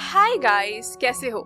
Hi guys, कैसे हो?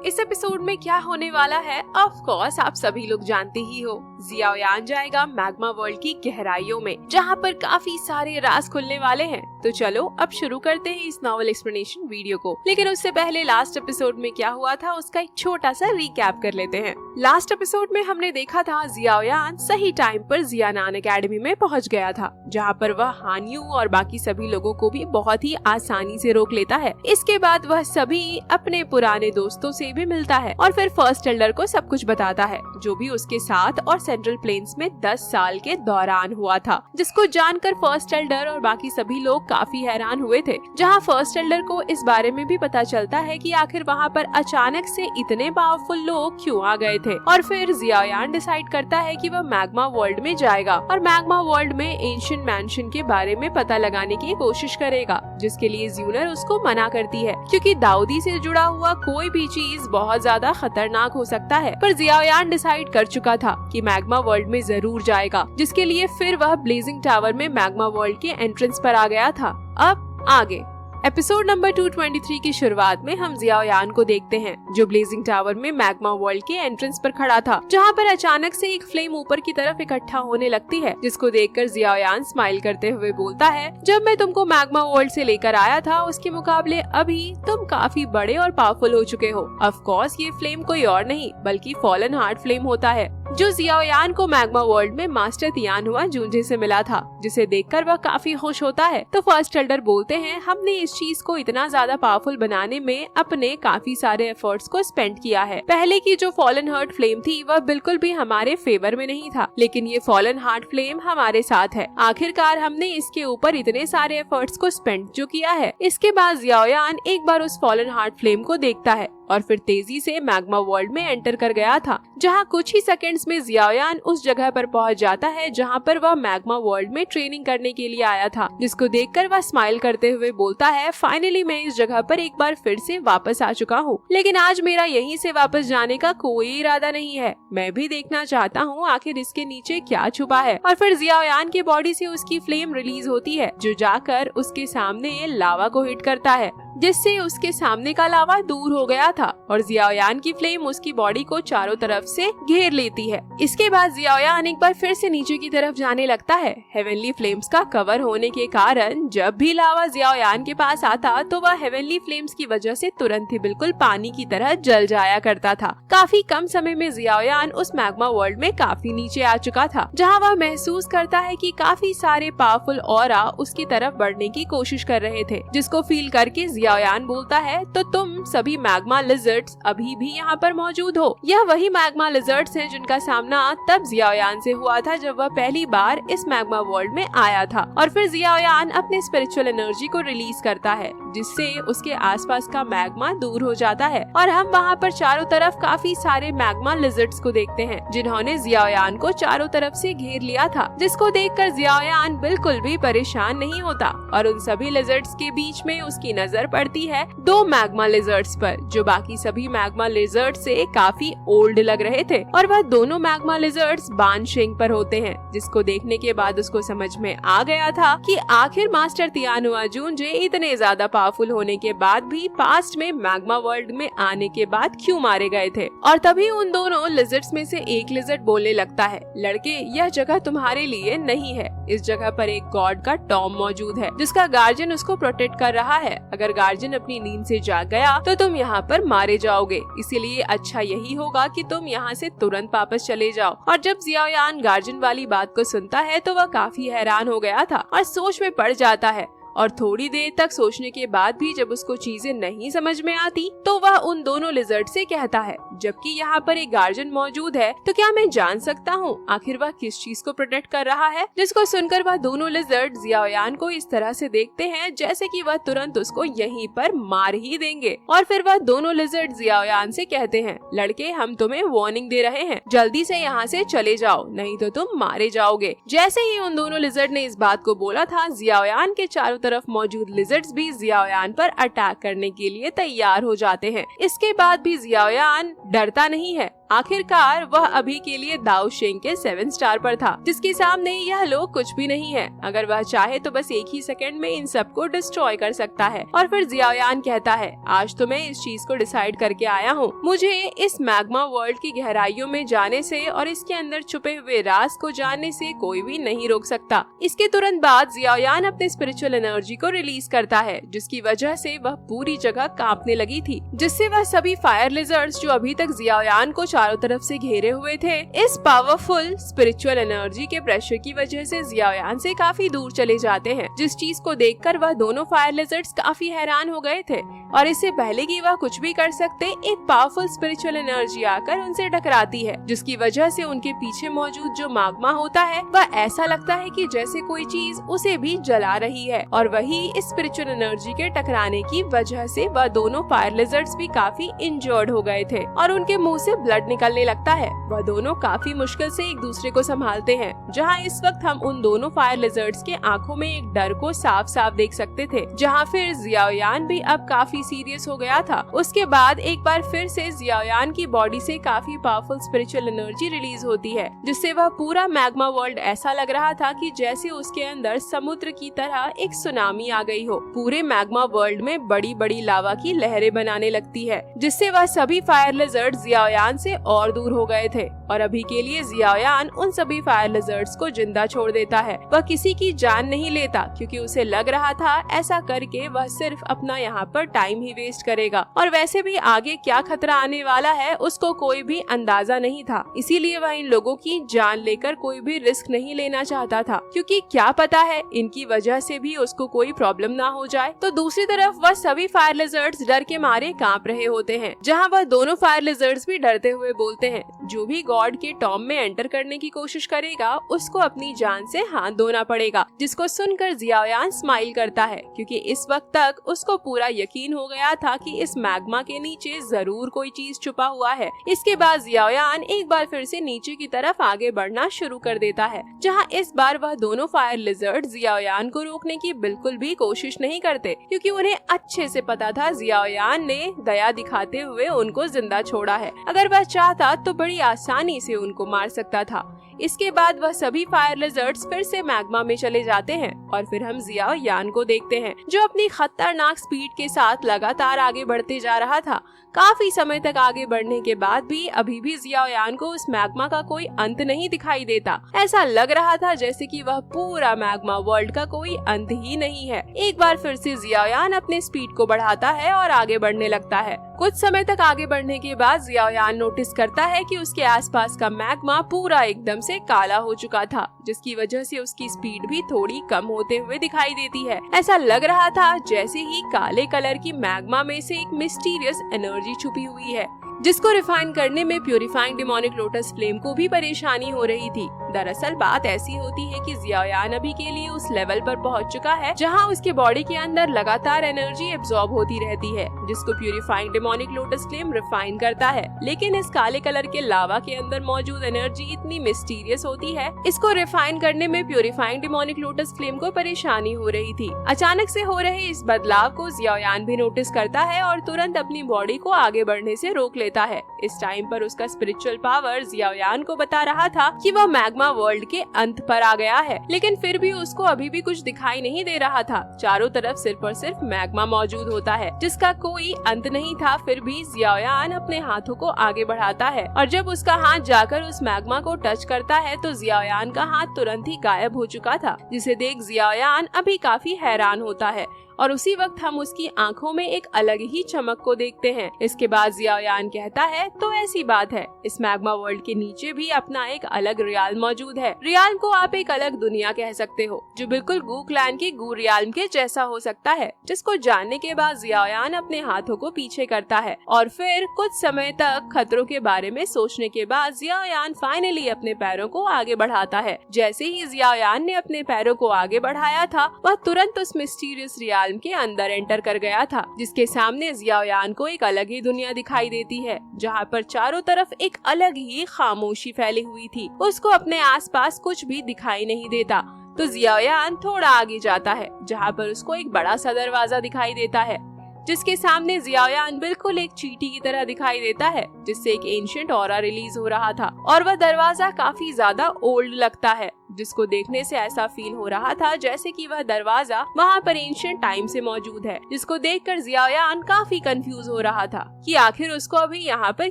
इस एपिसोड में क्या होने वाला है ऑफ कोर्स आप सभी लोग जानते ही हो। जियाओयान जाएगा मैग्मा वर्ल्ड की गहराइयों में, जहां पर काफी सारे राज खुलने वाले हैं। तो चलो अब शुरू करते हैं इस नॉवल एक्सप्लेनेशन वीडियो को। लेकिन उससे पहले लास्ट एपिसोड में क्या हुआ था उसका एक छोटा सा रिकैप कर लेते हैं। लास्ट एपिसोड में हमने देखा था जियाओयान सही टाइम पर जियानान एकेडमी में पहुंच गया था, जहां पर वह हानयू और बाकी सभी लोगों को भी बहुत ही आसानी से रोक लेता है। इसके बाद वह सभी अपने पुराने दोस्तों से भी मिलता है और फिर फर्स्ट एल्डर को सब कुछ बताता है, जो भी उसके साथ और सेंट्रल प्लेन्स में 10 साल के दौरान हुआ था, जिसको जानकर फर्स्ट एल्डर और बाकी सभी लोग काफी हैरान हुए थे। जहां फर्स्ट एल्डर को इस बारे में भी पता चलता है कि आखिर वहां पर अचानक से इतने पावरफुल लोग क्यों आ गए थे। और फिर जियाओयान डिसाइड करता है कि वह मैग्मा वर्ल्ड में जाएगा और मैग्मा वर्ल्ड में एंशिएंट मैंशन के बारे में पता लगाने की कोशिश करेगा, जिसके लिए ज्यूनर उसको मना करती है, क्योंकि दाऊदी से जुड़ा हुआ कोई भी चीज बहुत ज्यादा खतरनाक हो सकता है। पर जियाओयान डिसाइड कर चुका था कि मैग्मा वर्ल्ड में जरूर जाएगा, जिसके लिए फिर वह ब्लेजिंग टावर में मैग्मा वर्ल्ड के एंट्रेंस पर आ गया था। अब आगे एपिसोड नंबर 223 की शुरुआत में हम जियाओयान को देखते हैं, जो ब्लेजिंग टावर में मैग्मा वर्ल्ड के एंट्रेंस पर खड़ा था, जहां पर अचानक से एक फ्लेम ऊपर की तरफ इकट्ठा होने लगती है, जिसको देखकर जियाओयान स्माइल करते हुए बोलता है, जब मैं तुमको मैग्मा वर्ल्ड से लेकर आया था उसके मुकाबले अभी तुम काफी बड़े और पावरफुल हो चुके हो। ऑफ कोर्स ये फ्लेम कोई और नहीं बल्कि फॉलन हार्ट फ्लेम होता है, जो जियाओयान को मैग्मा वर्ल्ड में मास्टर तियानहुआ जूंजे से मिला था, जिसे देखकर वह काफी खुश होता है। तो फर्स्ट एल्डर बोलते हैं, हमने इस चीज को इतना ज्यादा पावरफुल बनाने में अपने काफी सारे एफर्ट्स को स्पेंड किया है। पहले की जो फॉलन हार्ट फ्लेम थी वह बिल्कुल भी हमारे फेवर में नहीं था, लेकिन ये फॉलन हार्ट फ्लेम हमारे साथ है। आखिरकार हमने इसके ऊपर इतने सारे एफर्ट्स को स्पेंड जो किया है। इसके बाद जियाओयान एक बार उस फॉलन हार्ट फ्लेम को देखता है और फिर तेजी से मैग्मा वर्ल्ड में एंटर कर गया था, जहां कुछ ही सेकंड्स में जियाओयान उस जगह पर पहुंच जाता है जहां पर वह मैग्मा वर्ल्ड में ट्रेनिंग करने के लिए आया था, जिसको देखकर वह स्माइल करते हुए बोलता है, फाइनली मैं इस जगह पर एक बार फिर से वापस आ चुका हूँ, लेकिन आज मेरा यहीं से वापस जाने का कोई इरादा नहीं है। मैं भी देखना चाहता हूँ आखिर इसके नीचे क्या छुपा है। और फिर जियाओयान की बॉडी से उसकी फ्लेम रिलीज होती है, जो जाकर उसके सामने लावा को हिट करता है, जिससे उसके सामने का लावा दूर हो गया था और जियाओयान की फ्लेम उसकी बॉडी को चारों तरफ से घेर लेती है। इसके बाद जियाओयान एक बार फिर से नीचे की तरफ जाने लगता है। हेवनली फ्लेम्स का कवर होने के कारण जब भी लावा जियाओयान के पास आता तो वह हेवनली फ्लेम्स की वजह से तुरंत ही बिल्कुल पानी की तरह जल जाया करता था। काफी कम समय में जियाओयान उस मैग्मा वर्ल्ड में काफी नीचे आ चुका था, जहाँ वह महसूस करता है कि काफी सारे पावरफुल ऑरा उसकी तरफ बढ़ने की कोशिश कर रहे थे, जिसको फील करके जियाओयान बोलता है, तो तुम सभी मैग्मा लिजर्ड्स अभी भी यहाँ पर मौजूद हो। यह वही मैग्मा लिजर्ड्स हैं जिनका सामना तब जियाओयान से हुआ था जब वह पहली बार इस मैग्मा वर्ल्ड में आया था। और फिर जियाओयान अपने स्पिरिचुअल एनर्जी को रिलीज करता है, जिससे उसके आसपास का मैग्मा दूर हो जाता है और हम वहाँ पर चारों तरफ काफी सारे मैग्मा लिजर्ड्स को देखते हैं, जिन्होंने जियाओयान को चारों तरफ से घेर लिया था, जिसको देखकर जियाओयान बिल्कुल भी परेशान नहीं होता और उन सभी लिजर्ड्स के बीच में उसकी नजर पड़ती है 2 मैग्मा लिजर्ड्स पर, जो बाकी सभी मैग्मा लिजर्ड से काफी ओल्ड लग रहे थे। और वह दोनों मैग्मा लिजर्ड्स बानशेंग पर होते हैं, जिसको देखने के बाद उसको समझ में आ गया था कि आखिर मास्टर तियानहुआ जूंजे इतने ज्यादा पावरफुल होने के बाद भी पास्ट में मैग्मा वर्ल्ड में आने के बाद क्यों मारे गए थे। और तभी उन दोनों लिजर्ड्स में से एक लिजर्ड बोलने लगता है, लड़के यह जगह तुम्हारे लिए नहीं है। इस जगह पर एक गॉड का टॉम मौजूद है, जिसका गार्जियन उसको प्रोटेक्ट कर रहा है। अगर गार्जियन अपनी नींद से जाग गया तो तुम यहाँ पर मारे जाओगे, इसीलिए अच्छा यही होगा कि तुम यहाँ से तुरंत वापस चले जाओ। और जब जियाओयान गार्जियन वाली बात को सुनता है तो वह काफी हैरान हो गया था और सोच में पड़ जाता है। और थोड़ी देर तक सोचने के बाद भी जब उसको चीजें नहीं समझ में आती तो वह उन दोनों लिजर्ड से कहता है, जबकि यहाँ पर एक गार्जियन मौजूद है तो क्या मैं जान सकता हूँ आखिर वह किस चीज को प्रोटेक्ट कर रहा है। जिसको सुनकर वह दोनों लिजर्ड जियाओयान को इस तरह से देखते हैं जैसे कि वह तुरंत उसको यहीं पर मार ही देंगे। और फिर वह दोनों लिजर्ड जियाओयान से कहते हैं, लड़के हम तुम्हें वार्निंग दे रहे हैं, जल्दी से यहाँ से चले जाओ नहीं तो तुम मारे जाओगे। जैसे ही उन दोनों लिजर्ड ने इस बात को बोला था, जियाओयान के चारों तरफ मौजूद लिजर्ड्स भी जियाओयान पर अटैक करने के लिए तैयार हो जाते हैं। इसके बाद भी जियाओयान डरता नहीं है आखिरकार वह अभी के लिए दाओ शेंग के 7 स्टार पर था, जिसके सामने यह लोग कुछ भी नहीं है। अगर वह चाहे तो बस एक ही सेकंड में इन सबको डिस्ट्रॉय कर सकता है। और फिर जियाओयान कहता है, आज तो मैं इस चीज को डिसाइड करके आया हूँ, मुझे इस मैग्मा वर्ल्ड की गहराइयों में जाने से और इसके अंदर छुपे हुए राज को जानने से कोई भी नहीं रोक सकता। इसके तुरंत बाद जियाओयान अपने स्पिरिचुअल एनर्जी को रिलीज करता है, जिसकी वजह से वह पूरी जगह कांपने लगी थी, जिससे वह सभी फायर लिजर्ड्स जो अभी तक जियाओयान को चारों तरफ से घेरे हुए थे, इस पावरफुल स्पिरिचुअल एनर्जी के प्रेशर की वजह से जियाओयान से काफी दूर चले जाते हैं। जिस चीज को देखकर वह दोनों फायर लिजर्ड्स काफी हैरान हो गए थे और इससे पहले कि वह कुछ भी कर सकते, एक पावरफुल स्पिरिचुअल एनर्जी आकर उनसे टकराती है, जिसकी वजह से उनके पीछे मौजूद जो मैग्मा होता है वह ऐसा लगता है कि जैसे कोई चीज उसे भी जला रही है। और वही इस स्पिरिचुअल एनर्जी के टकराने की वजह से वह दोनों फायर लिजर्ड्स भी काफी इंजर्ड हो गए थे और उनके मुंह से ब्लड निकलने लगता है। वह दोनों काफी मुश्किल से एक दूसरे को संभालते हैं, जहाँ इस वक्त हम उन दोनों फायर लिजर्ड्स के आंखों में एक डर को साफ साफ देख सकते थे, जहाँ फिर जियाओयान भी अब काफी सीरियस हो गया था। उसके बाद एक बार फिर से जियाओयान की बॉडी से काफी पावरफुल स्पिरिचुअल एनर्जी रिलीज होती है, जिससे वह पूरा मैग्मा वर्ल्ड ऐसा लग रहा था कि जैसे उसके अंदर समुद्र की तरह एक सुनामी आ गई हो। पूरे मैग्मा वर्ल्ड में बड़ी बड़ी लावा की लहरें बनाने लगती है, जिससे वह सभी फायर लिजर्ड जियाओयान से और दूर हो गए थे। और अभी के लिए जियाओयान उन सभी फायर लिजर्ड्स को जिंदा छोड़ देता है। वह किसी की जान नहीं लेता, क्योंकि उसे लग रहा था ऐसा करके वह सिर्फ अपना यहाँ पर टाइम ही वेस्ट करेगा, और वैसे भी आगे क्या खतरा आने वाला है उसको कोई भी अंदाजा नहीं था। इसीलिए वह इन लोगों की जान लेकर कोई भी रिस्क नहीं लेना चाहता था, क्योंकि क्या पता है इनकी वजह से भी उसको कोई प्रॉब्लम ना हो जाए। तो दूसरी तरफ वह सभी फायर लिजर्ड्स डर के मारे कांप रहे होते हैं, जहाँ वह दोनों फायर लिजर्ड्स भी डरते हुए बोलते हैं, जो भी गॉड के टॉम में एंटर करने की कोशिश करेगा उसको अपनी जान से हाथ धोना पड़ेगा। जिसको सुनकर जियाओयान स्माइल करता है, क्योंकि इस वक्त तक उसको पूरा यकीन हो गया था कि इस मैग्मा के नीचे जरूर कोई चीज छुपा हुआ है। इसके बाद जियाओयान एक बार फिर से नीचे की तरफ आगे बढ़ना शुरू कर देता है, जहाँ इस बार वह दोनों फायर लिजर्ड जियाओयान को रोकने की बिल्कुल भी कोशिश नहीं करते, क्योंकि उन्हें अच्छे से पता था जियाओयान ने दया दिखाते हुए उनको जिंदा छोड़ा है। अगर वह चाहता तो बड़ी आसानी से उनको मार सकता था। इसके बाद वह सभी फायर लिजर्ड्स फिर से मैग्मा में चले जाते हैं और फिर हम जियाओयान को देखते हैं, जो अपनी खतरनाक स्पीड के साथ लगातार आगे बढ़ते जा रहा था। काफी समय तक आगे बढ़ने के बाद भी अभी भी जियाओयान को उस मैग्मा का कोई अंत नहीं दिखाई देता। ऐसा लग रहा था जैसे कि वह पूरा मैग्मा वर्ल्ड का कोई अंत ही नहीं है। एक बार फिर से जियाओयान अपने स्पीड को बढ़ाता है और आगे बढ़ने लगता है। कुछ समय तक आगे बढ़ने के बाद जियाओयान नोटिस करता है कि उसके आसपास का मैग्मा पूरा एकदम से काला हो चुका था, जिसकी वजह से उसकी स्पीड भी थोड़ी कम होते हुए दिखाई देती है। ऐसा लग रहा था जैसे ही काले कलर की मैग्मा में से एक मिस्टीरियस एनर्जी छुपी हुई है, जिसको रिफाइन करने में प्यूरिफाइंग डिमोनिक लोटस फ्लेम को भी परेशानी हो रही थी। दरअसल बात ऐसी होती है कि जियाओयान अभी के लिए उस लेवल पर पहुंच चुका है जहां उसके बॉडी के अंदर लगातार एनर्जी एब्जॉर्ब होती रहती है, जिसको purifying demonic lotus flame refine करता है। लेकिन इस काले कलर के लावा के अंदर मौजूद एनर्जी इतनी मिस्टीरियस होती है, इसको रिफाइन करने में प्यूरिफाइंग डिमोनिक लोटस फ्लेम को परेशानी हो रही थी। अचानक से हो रहे इस बदलाव को जियाओयान भी नोटिस करता है और तुरंत अपनी बॉडी को आगे बढ़ने से रोक लेता है। इस टाइम पर उसका स्पिरिचुअल पावर जियाओयान को बता रहा था कि वह मैग्मा वर्ल्ड के अंत पर आ गया है, लेकिन फिर भी उसको अभी भी कुछ दिखाई नहीं दे रहा था। चारों तरफ सिर्फ और सिर्फ मैग्मा मौजूद होता है, जिसका कोई अंत नहीं था। फिर भी जियाओयान अपने हाथों को आगे बढ़ाता है और जब उसका हाथ जाकर उस मैग्मा को टच करता है तो जियाओयान का हाथ तुरंत ही गायब हो चुका था, जिसे देख जियाओयान अभी काफी हैरान होता है और उसी वक्त हम उसकी आंखों में एक अलग ही चमक को देखते हैं। इसके बाद जियाओयान कहता है, तो ऐसी बात है, इस मैग्मा वर्ल्ड के नीचे भी अपना एक अलग रियाल मौजूद है। रियाल को आप एक अलग दुनिया कह सकते हो, जो बिल्कुल गू क्लैन के गू रियाल के जैसा हो सकता है। जिसको जानने के बाद जियाओयान अपने हाथों को पीछे करता है और फिर कुछ समय तक खतरों के बारे में सोचने के बाद जियाओयान फाइनली अपने पैरों को आगे बढ़ाता है। जैसे ही जियाओयान ने अपने पैरों को आगे बढ़ाया था, वह तुरंत उस मिस्टीरियस रियाल के अंदर एंटर कर गया था, जिसके सामने जियाओयान को एक अलग ही दुनिया दिखाई देती है, जहाँ पर चारों तरफ एक अलग ही खामोशी फैली हुई थी। उसको अपने आसपास कुछ भी दिखाई नहीं देता। तो जियाओयान थोड़ा आगे जाता है, जहाँ पर उसको एक बड़ा सा दरवाजा दिखाई देता है। जिसके सामने जियाओयान बिल्कुल एक चींटी की तरह दिखाई देता है, जिससे एक एंशिएंट ऑरा रिलीज हो रहा था और वह दरवाजा काफी ज्यादा ओल्ड लगता है, जिसको देखने से ऐसा फील हो रहा था जैसे कि वह दरवाजा वहाँ पर एंशिएंट टाइम से मौजूद है, जिसको देखकर जियाओयान काफी कंफ्यूज हो रहा था कि आखिर उसको अभी यहाँ पर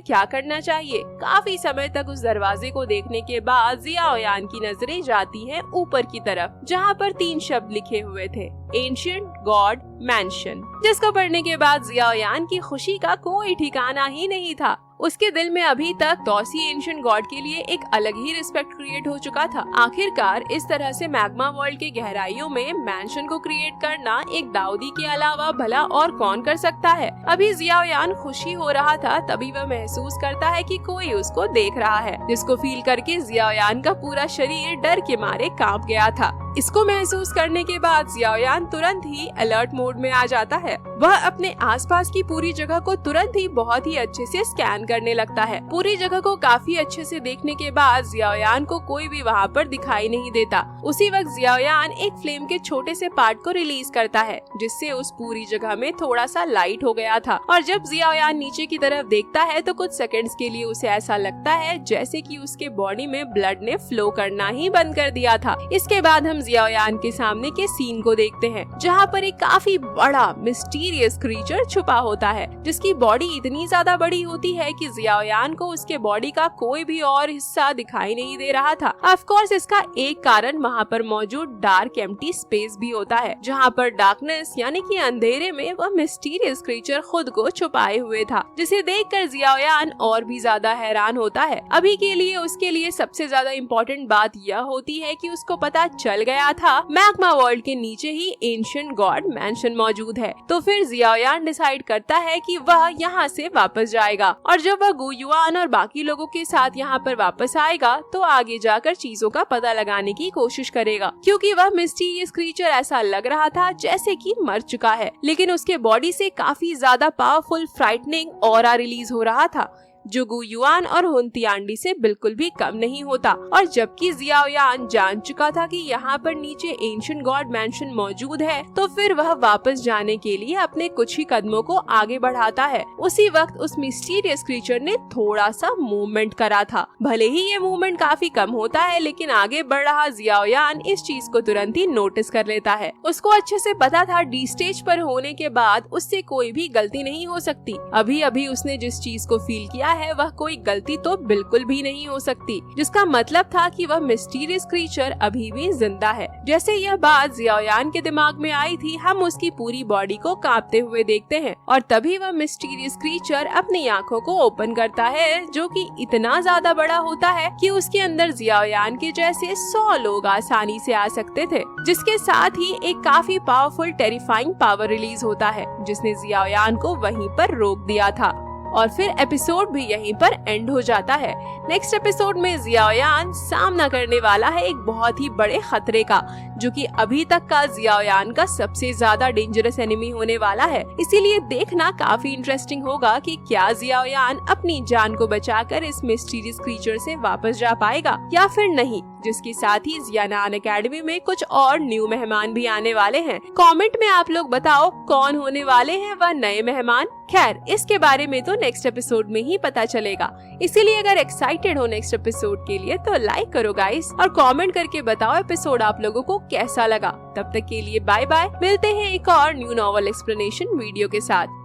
क्या करना चाहिए। काफी समय तक उस दरवाजे को देखने के बाद जियाओयान की नजरें जाती हैं ऊपर की तरफ, जहाँ पर 3 शब्द लिखे हुए थे, एंशिएंट गॉड मैंशन, जिसको पढ़ने के बाद जियाओयान की खुशी का कोई ठिकाना ही नहीं था। उसके दिल में अभी तक तौसी एंशिएंट गॉड के लिए एक अलग ही रिस्पेक्ट क्रिएट हो चुका था। आखिरकार इस तरह से मैग्मा वर्ल्ड के गहराइयों में मैंशन को क्रिएट करना एक दाऊदी के अलावा भला और कौन कर सकता है। अभी जियाओयान खुशी हो रहा था, तभी वह महसूस करता है कि कोई उसको देख रहा है, जिसको फील करके जियाओयान का पूरा शरीर डर के मारे कांप गया था। इसको महसूस करने के बाद जियाओयान तुरंत ही अलर्ट मोड में आ जाता है। वह अपने आसपास की पूरी जगह को तुरंत ही बहुत ही अच्छे से स्कैन करने लगता है। पूरी जगह को काफी अच्छे से देखने के बाद जियाओयान को कोई भी वहाँ पर दिखाई नहीं देता। उसी वक्त जियाओयान एक फ्लेम के छोटे से पार्ट को रिलीज करता है, जिससे उस पूरी जगह में थोड़ा सा लाइट हो गया था। और जब जियाओयान नीचे की तरफ देखता है तो कुछ सेकंड्स के लिए उसे ऐसा लगता है जैसे कि उसके बॉडी में ब्लड ने फ्लो करना ही बंद कर दिया था। इसके बाद हम जियाओयान के सामने के सीन को देखते हैं, जहाँ पर एक काफी बड़ा मिस्टीरियस क्रीचर छुपा होता है, जिसकी बॉडी इतनी ज्यादा बड़ी होती है कि जियाओयान को उसके बॉडी का कोई भी और हिस्सा दिखाई नहीं दे रहा था। ऑफ कोर्स इसका एक कारण वहाँ पर मौजूद डार्क एम्प्टी स्पेस भी होता है, जहाँ पर डार्कनेस यानी कि अंधेरे में वह मिस्टीरियस क्रीचर खुद को छुपाए हुए था, जिसे देखकर जियाओयान और भी ज्यादा हैरान होता है। अभी के लिए उसके लिए सबसे ज्यादा इम्पोर्टेंट बात यह होती है कि उसको पता चल गया था मैग्मा वर्ल्ड के नीचे ही एंशिएंट गॉड मैंशन मौजूद है। तो फिर जियाओयान डिसाइड करता है कि वह यहाँ से वापस जाएगा, और जब वह गु युआन और बाकी लोगों के साथ यहाँ पर वापस आएगा तो आगे जाकर चीजों का पता लगाने की कोशिश करेगा, क्योंकि वह मिस्टीरियस क्रीचर ऐसा लग रहा था जैसे कि मर चुका है, लेकिन उसके बॉडी से काफी ज्यादा पावरफुल फ्राइटनिंग ऑरा रिलीज हो रहा था, जो गु युआन और हुनतियांडी से बिल्कुल भी कम नहीं होता। और जबकि जियाओयान जान चुका था कि यहाँ पर नीचे एंशिएंट गॉड मैंशन मौजूद है, तो फिर वह वापस जाने के लिए अपने कुछ ही कदमों को आगे बढ़ाता है। उसी वक्त उस मिस्टीरियस क्रीचर ने थोड़ा सा मूवमेंट करा था। भले ही ये मूवमेंट काफी कम होता है, लेकिन आगे बढ़ रहा जियाओयान इस चीज को तुरंत ही नोटिस कर लेता है। उसको अच्छे से पता था डी स्टेज पर होने के बाद उससे कोई भी गलती नहीं हो सकती। अभी अभी उसने जिस चीज को फील किया है वह कोई गलती तो बिल्कुल भी नहीं हो सकती, जिसका मतलब था कि वह मिस्टीरियस क्रीचर अभी भी जिंदा है। जैसे यह बात जियाओयान के दिमाग में आई थी, हम उसकी पूरी बॉडी को कांपते हुए देखते हैं, और तभी वह मिस्टीरियस क्रीचर अपनी आंखों को ओपन करता है, जो कि इतना ज्यादा बड़ा होता है कि उसके अंदर जियाओयान के जैसे 100 लोग आसानी से आ सकते थे, जिसके साथ ही एक काफी पावरफुल टेरिफाइंग पावर रिलीज होता है, जिसने जियाओयान को वहीं पर रोक दिया था। और फिर एपिसोड भी यहीं पर एंड हो जाता है। नेक्स्ट एपिसोड में जियाओयान सामना करने वाला है एक बहुत ही बड़े खतरे का, जो कि अभी तक का जियाओयान का सबसे ज्यादा डेंजरस एनिमी होने वाला है। इसीलिए देखना काफी इंटरेस्टिंग होगा कि क्या जियाओयान अपनी जान को बचाकर इस मिस्टीरियस क्रीचर से वापस जा पाएगा या फिर नहीं। जिसके साथ ही जियाना अकेडमी में कुछ और न्यू मेहमान भी आने वाले हैं। कमेंट में आप लोग बताओ कौन होने वाले हैं वह नए मेहमान। खैर, इसके बारे में तो नेक्स्ट एपिसोड में ही पता चलेगा। इसीलिए अगर एक्साइटेड हो नेक्स्ट एपिसोड के लिए तो लाइक करो गाइस, और कमेंट करके बताओ एपिसोड आप लोगों को कैसा लगा। तब तक के लिए बाय बाय, मिलते हैं एक और न्यू नॉवल एक्सप्लेनेशन वीडियो के साथ।